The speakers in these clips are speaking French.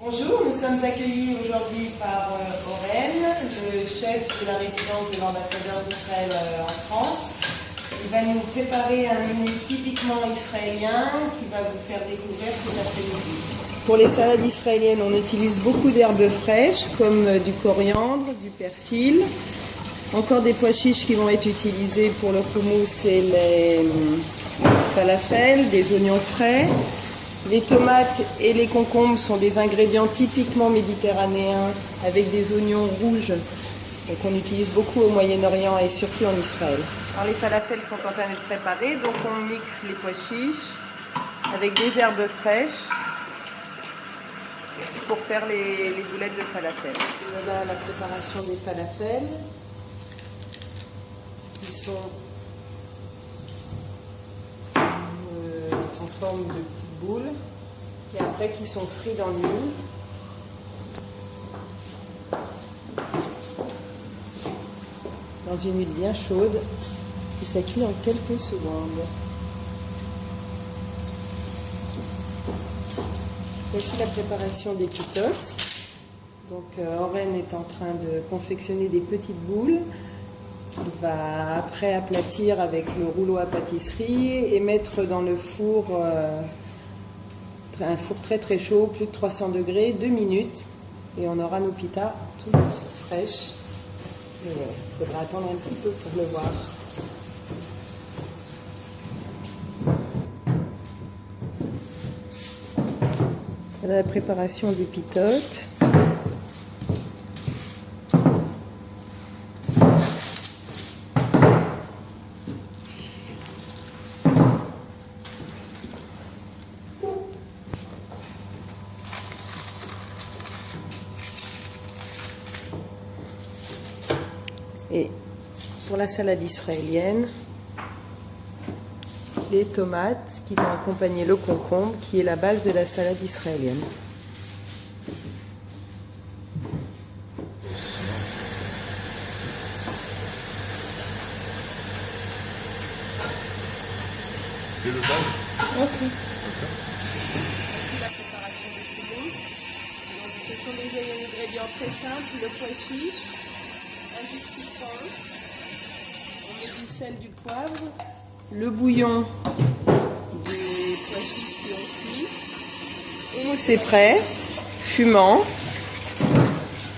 Bonjour, nous sommes accueillis aujourd'hui par Oren, le chef de la résidence de l'ambassadeur d'Israël en France. Il va nous préparer un menu typiquement israélien qui va vous faire découvrir cet après-midi. Pour les salades israéliennes, on utilise beaucoup d'herbes fraîches comme du coriandre, du persil, encore des pois chiches qui vont être utilisés pour le houmous et les falafels, des oignons frais. Les tomates et les concombres sont des ingrédients typiquement méditerranéens avec des oignons rouges qu'on utilise beaucoup au Moyen-Orient et surtout en Israël. Alors les falafels sont en train d'être préparés, donc on mixe les pois chiches avec des herbes fraîches pour faire les boulettes de falafel. Voilà la préparation des falafels. Ils sont en forme de petites boules et après qui sont frits dans l'huile. Dans une huile bien chaude et ça cuit en quelques secondes. Voici la préparation des pitotes. Donc Oren est en train de confectionner des petites boules qu'il va après aplatir avec le rouleau à pâtisserie et mettre dans le four, un four très très chaud, plus de 300 degrés, 2 minutes. Et on aura nos pitas toutes fraîches. Il faudra attendre un petit peu pour le voir. Voilà la préparation des pitotes. Et pour la salade israélienne, les tomates qui vont accompagner le concombre qui est la base de la salade israélienne. C'est le bal. Ok. Voici la préparation du houmous. Donc, ce sont des ingrédients très simples, le pois chiche, un jus de citron, on met du sel, du poivre, le bouillon des pois chiches qui ont cuit. Houmous est prêt, fumant,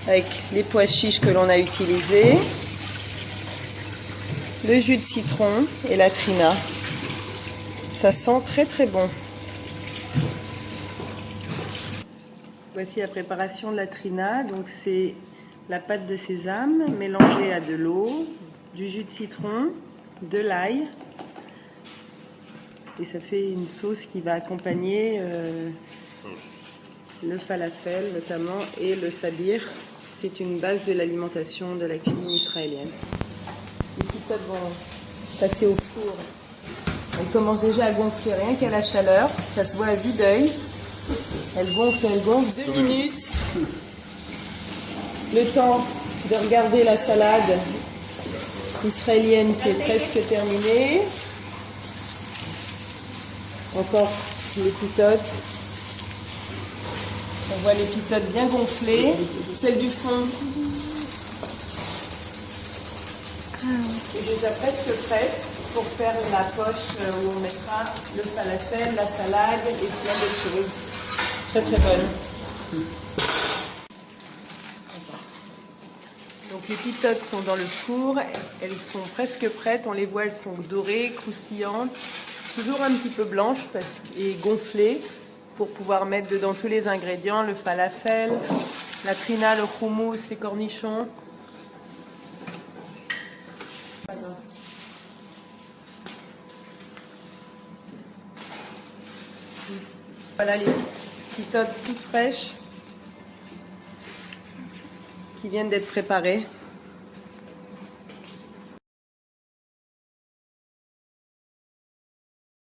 avec les pois chiches que l'on a utilisés, le jus de citron et la trina. Ça sent très très bon. Voici la préparation de la trina. Donc c'est la pâte de sésame mélangée à de l'eau, du jus de citron, de l'ail. Et ça fait une sauce qui va accompagner le falafel notamment et le sabir. C'est une base de l'alimentation de la cuisine israélienne. Les pitotes vont passer au four. Elles commencent déjà à gonfler rien qu'à la chaleur. Ça se voit à vue d'œil. Elles gonflent. 2 minutes. Le temps de regarder la salade israélienne qui est presque terminée. Encore les pitotes. On voit les pitotes bien gonflées. Celle du fond est déjà presque prête pour faire la poche où on mettra le falafel, la salade et plein d'autres choses. Très très bonne. Donc les pitotes sont dans le four, elles sont presque prêtes, on les voit, elles sont dorées, croustillantes, toujours un petit peu blanches et gonflées pour pouvoir mettre dedans tous les ingrédients, le falafel, la trina, le houmous, les cornichons. Voilà les pitotes toutes fraîches qui viennent d'être préparées.